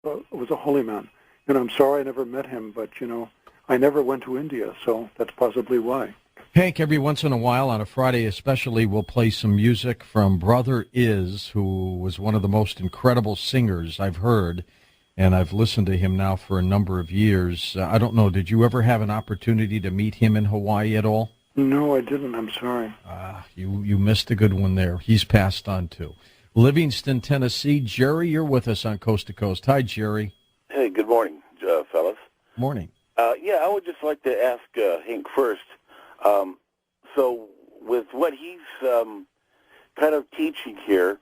was a holy man. And I'm sorry I never met him, but, I never went to India, so that's possibly why. Hank, every once in a while, on a Friday especially, we'll play some music from Brother Is, who was one of the most incredible singers I've heard, and I've listened to him now for a number of years. I don't know, did you ever have an opportunity to meet him in Hawaii at all? No, I didn't. I'm sorry. You missed a good one there. He's passed on, too. Livingston, Tennessee. Jerry, you're with us on Coast to Coast. Hi, Jerry. Hey, good morning, fellas. Morning. I would just like to ask Hank first. So with what he's kind of teaching here,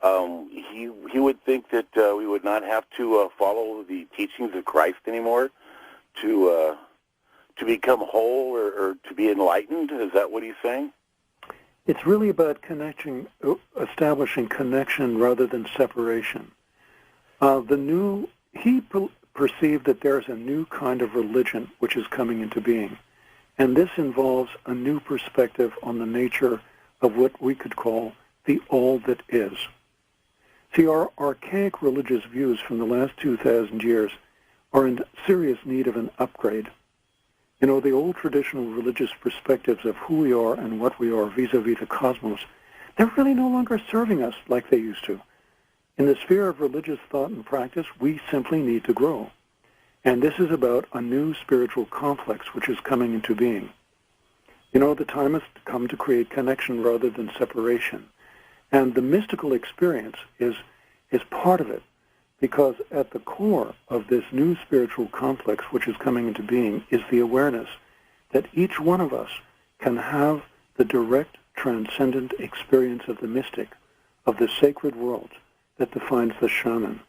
he would think that we would not have to follow the teachings of Christ anymore to become whole or to be enlightened. Is that what he's saying? It's really about establishing connection rather than separation. He perceived that there's a new kind of religion which is coming into being. And this involves a new perspective on the nature of what we could call the all that is. See, our archaic religious views from the last 2,000 years are in serious need of an upgrade. The old traditional religious perspectives of who we are and what we are vis-a-vis the cosmos, they're really no longer serving us like they used to. In the sphere of religious thought and practice, we simply need to grow. And this is about a new spiritual complex which is coming into being. The time has come to create connection rather than separation. And the mystical experience is part of it, because at the core of this new spiritual complex which is coming into being is the awareness that each one of us can have the direct, transcendent experience of the mystic, of the sacred world that defines the shaman,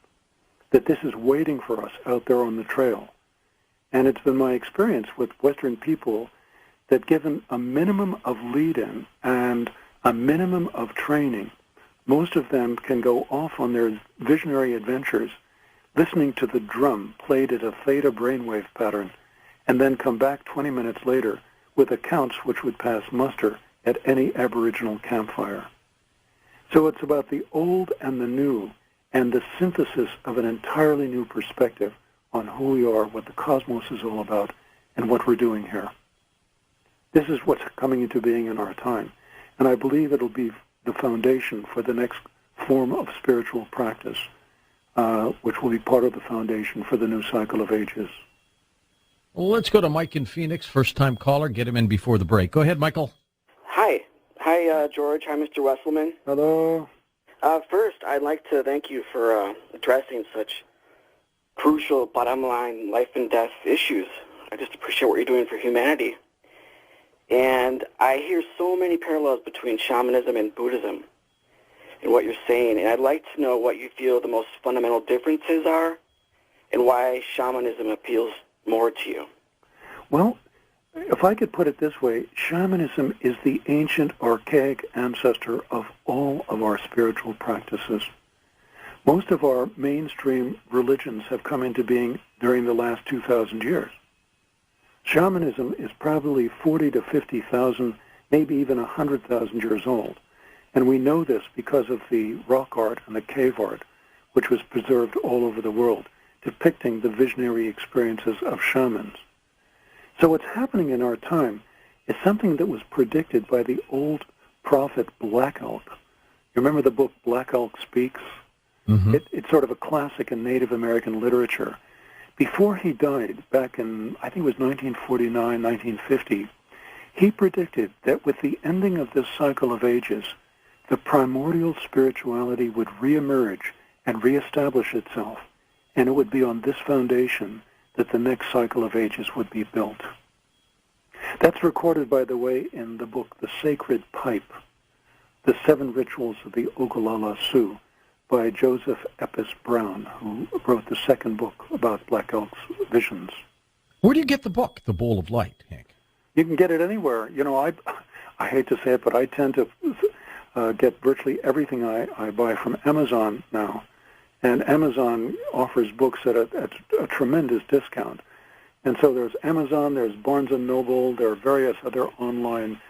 that this is waiting for us out there on the trail. And it's been my experience with Western people that given a minimum of lead-in and a minimum of training, most of them can go off on their visionary adventures, listening to the drum played at a theta brainwave pattern, and then come back 20 minutes later with accounts which would pass muster at any Aboriginal campfire. So it's about the old and the new, and the synthesis of an entirely new perspective on who we are, what the cosmos is all about, and what we're doing here. This is what's coming into being in our time, and I believe it'll be the foundation for the next form of spiritual practice, which will be part of the foundation for the new cycle of ages. Well, let's go to Mike in Phoenix, first-time caller. Get him in before the break. Go ahead, Michael. Hi, George. Hi, Mr. Wesselman. Hello. First, I'd like to thank you for addressing such crucial bottom-line life and death issues. I just appreciate what you're doing for humanity. And I hear so many parallels between shamanism and Buddhism in what you're saying, and I'd like to know what you feel the most fundamental differences are and why shamanism appeals more to you. Well, if I could put it this way, shamanism is the ancient, archaic ancestor of all of our spiritual practices. Most of our mainstream religions have come into being during the last 2,000 years. Shamanism is probably 40 to 50,000, maybe even 100,000 years old. And we know this because of the rock art and the cave art, which was preserved all over the world, depicting the visionary experiences of shamans. So what's happening in our time is something that was predicted by the old prophet Black Elk. You remember the book Black Elk Speaks? Mm-hmm. It's sort of a classic in Native American literature. Before he died, back in, I think it was 1949, 1950, he predicted that with the ending of this cycle of ages, the primordial spirituality would reemerge and reestablish itself, and it would be on this foundation that the next cycle of ages would be built. That's recorded, by the way, in the book The Sacred Pipe, The 7 Rituals of the Ogallala Sioux, by Joseph Epis Brown, who wrote the second book about Black Elk's visions. Where do you get the book, The Bowl of Light, Hank? You can get it anywhere. I hate to say it, but I tend to get virtually everything I buy from Amazon now. And Amazon offers books at a tremendous discount. And so there's Amazon, there's Barnes & Noble, there are various other online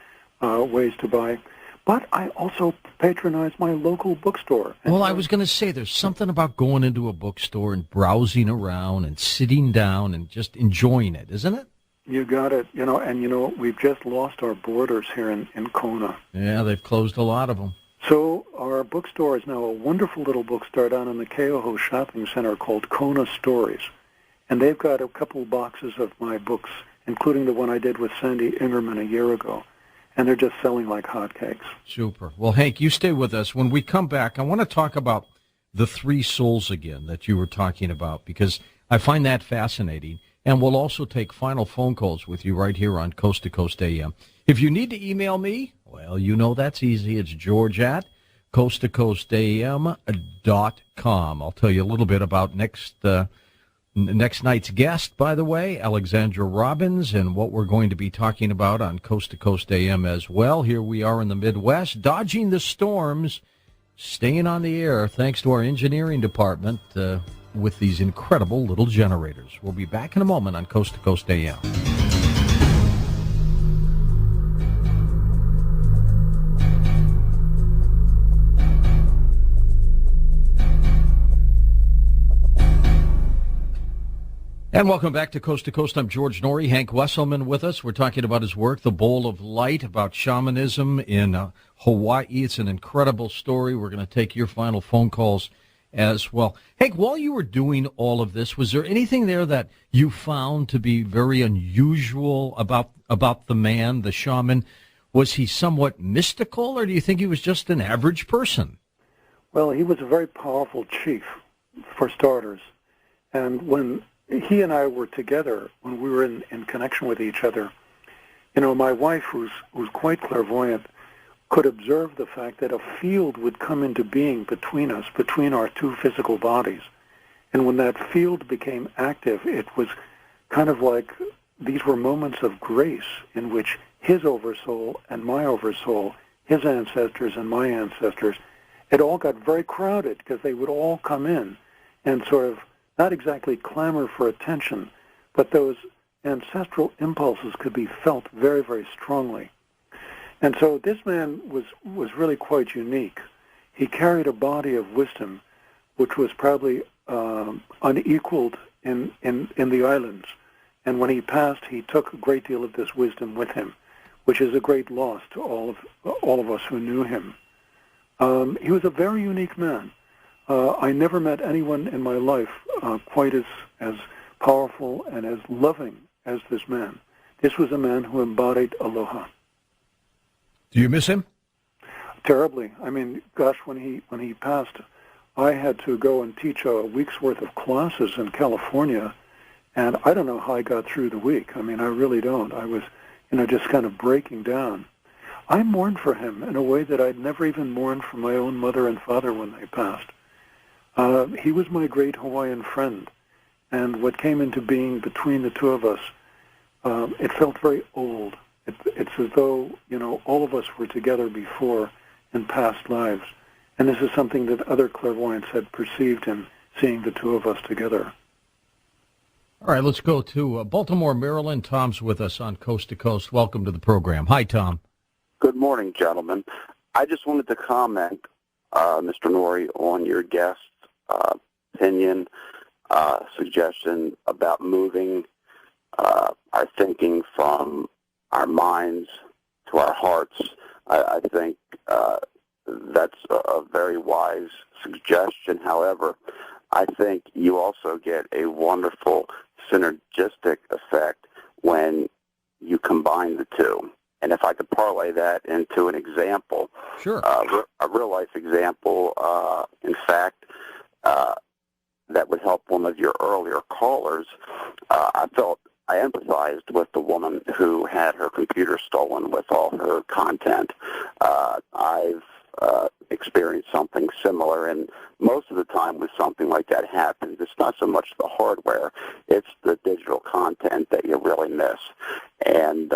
ways to buy. But I also patronize my local bookstore. Well, I was going to say, there's something about going into a bookstore and browsing around and sitting down and just enjoying it, isn't it? You got it. We've just lost our Borders here in Kona. Yeah, they've closed a lot of them. So our bookstore is now a wonderful little bookstore down in the Keoho Shopping Center called Kona Stories. And they've got a couple boxes of my books, including the one I did with Sandy Ingerman a year ago. And they're just selling like hotcakes. Super. Well, Hank, you stay with us. When we come back, I want to talk about the three souls again that you were talking about, because I find that fascinating. And we'll also take final phone calls with you right here on Coast to Coast AM. If you need to email me, well, you know that's easy. It's george@coasttocoastam.com. I'll tell you a little bit about next night's guest, by the way, Alexandra Robbins, and what we're going to be talking about on Coast to Coast AM as well. Here we are in the Midwest, dodging the storms, staying on the air, thanks to our engineering department with these incredible little generators. We'll be back in a moment on Coast to Coast AM. And welcome back to Coast. I'm George Norrie. Hank Wesselman with us. We're talking about his work, The Bowl of Light, about shamanism in Hawaii. It's an incredible story. We're going to take your final phone calls as well. Hank, while you were doing all of this, was there anything there that you found to be very unusual about the man, the shaman? Was he somewhat mystical, or do you think he was just an average person? Well, he was a very powerful chief, for starters. And when he and I were together, when we were in connection with each other, my wife, who's quite clairvoyant, could observe the fact that a field would come into being between us, between our two physical bodies. And when that field became active, it was kind of like these were moments of grace in which his oversoul and my oversoul, his ancestors and my ancestors, it all got very crowded because they would all come in and sort of not exactly clamor for attention, but those ancestral impulses could be felt very, very strongly. And so this man was really quite unique. He carried a body of wisdom which was probably unequaled in the islands. And when he passed, he took a great deal of this wisdom with him, which is a great loss to all of us who knew him. He was a very unique man. I never met anyone in my life quite as powerful and as loving as this man. This was a man who embodied aloha. Do you miss him? Terribly. I mean, gosh, when he passed, I had to go and teach a week's worth of classes in California, and I don't know how I got through the week. I mean, I really don't. I was, just kind of breaking down. I mourned for him in a way that I'd never even mourned for my own mother and father when they passed. He was my great Hawaiian friend, and what came into being between the two of us, it felt very old. It's as though, all of us were together before in past lives, and this is something that other clairvoyants had perceived in seeing the two of us together. All right, let's go to Baltimore, Maryland. Tom's with us on Coast to Coast. Welcome to the program. Hi, Tom. Good morning, gentlemen. I just wanted to comment, Mr. Norrie, on your guest's opinion, suggestion about moving our thinking from our minds to our hearts. I think that's a very wise suggestion. However, I think you also get a wonderful synergistic effect when you combine the two. And if I could parlay that into an example, sure, a real-life example, in fact, that would help one of your earlier callers, I empathized with the woman who had her computer stolen with all her content. I've experienced something similar, and most of the time when something like that happens, it's not so much the hardware, it's the digital content that you really miss. And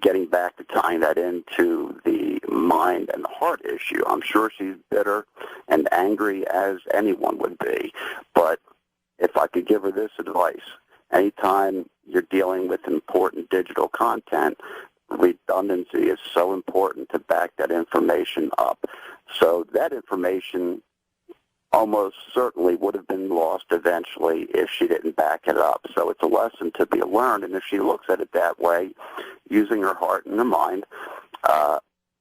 getting back to tying that into the mind and the heart issue, I'm sure she's bitter and angry as anyone would be, but if I could give her this advice, anytime you're dealing with important digital content, redundancy is so important to back that information up. So that information almost certainly would have been lost eventually if she didn't back it up. So it's a lesson to be learned, and if she looks at it that way, using her heart and her mind,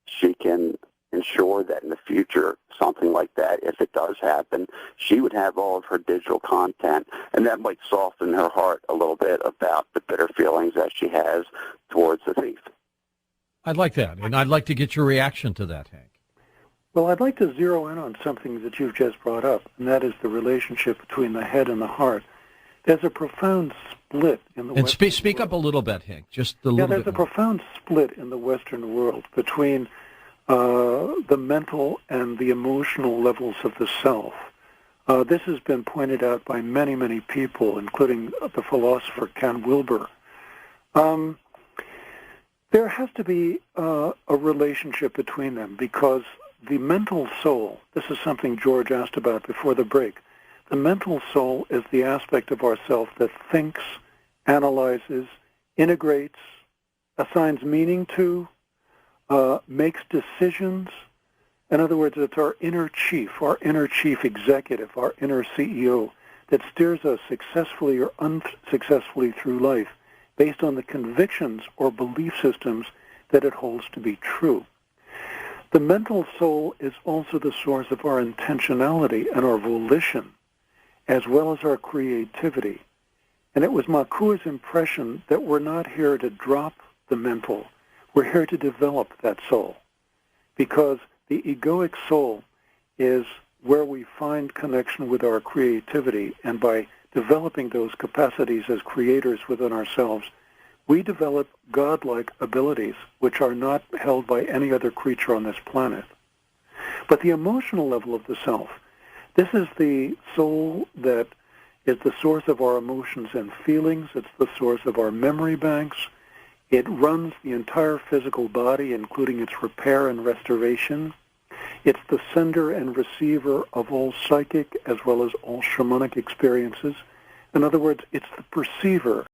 she can ensure that in the future, something like that, if it does happen, she would have all of her digital content, and that might soften her heart a little bit about the bitter feelings that she has towards the thief. I'd like that, and I'd like to get your reaction to that, Hank. Well, I'd like to zero in on something that you've just brought up, and that is the relationship between the head and the heart. There's a profound split in the And Western speak world. up a little bit, Hank, just a little bit. Yeah, there's a profound split in the Western world between the mental and the emotional levels of the self. This has been pointed out by many, many people, including the philosopher Ken Wilber. There has to be a relationship between them because the mental soul, this is something George asked about before the break, the mental soul is the aspect of ourself that thinks, analyzes, integrates, assigns meaning to, makes decisions. In other words, it's our inner chief executive, our inner CEO that steers us successfully or unsuccessfully through life based on the convictions or belief systems that it holds to be true. The mental soul is also the source of our intentionality and our volition, as well as our creativity. And it was Makua's impression that we're not here to drop the mental. We're here to develop that soul, because the egoic soul is where we find connection with our creativity, and by developing those capacities as creators within ourselves, we develop godlike abilities which are not held by any other creature on this planet. But the emotional level of the self, this is the soul that is the source of our emotions and feelings. It's the source of our memory banks. It runs the entire physical body, including its repair and restoration. It's the sender and receiver of all psychic as well as all shamanic experiences. In other words, it's the perceiver